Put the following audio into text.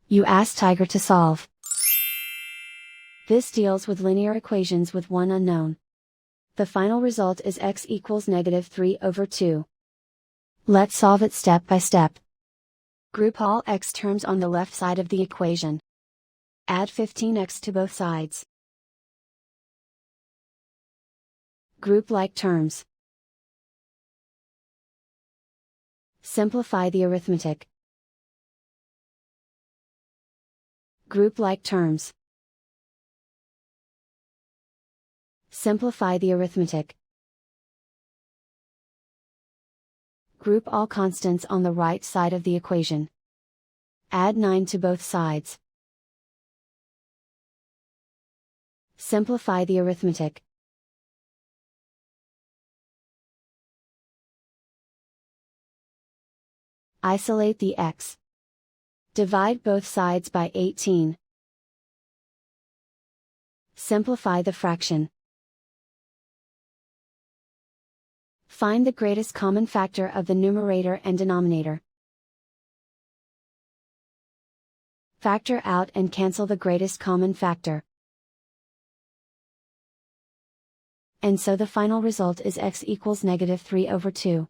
You ask Tiger to solve. This deals with linear equations with one unknown. The final result is x equals -3/2. Let's solve it step by step. Group all x terms on the left side of the equation. Add 15x to both sides. Group like terms. Simplify the arithmetic. Group like terms. Simplify the arithmetic. Group all constants on the right side of the equation. Add 9 to both sides. Simplify the arithmetic. Isolate the x. Divide both sides by 18. Simplify the fraction. Find the greatest common factor of the numerator and denominator. Factor out and cancel the greatest common factor. And so the final result is x equals -3/2.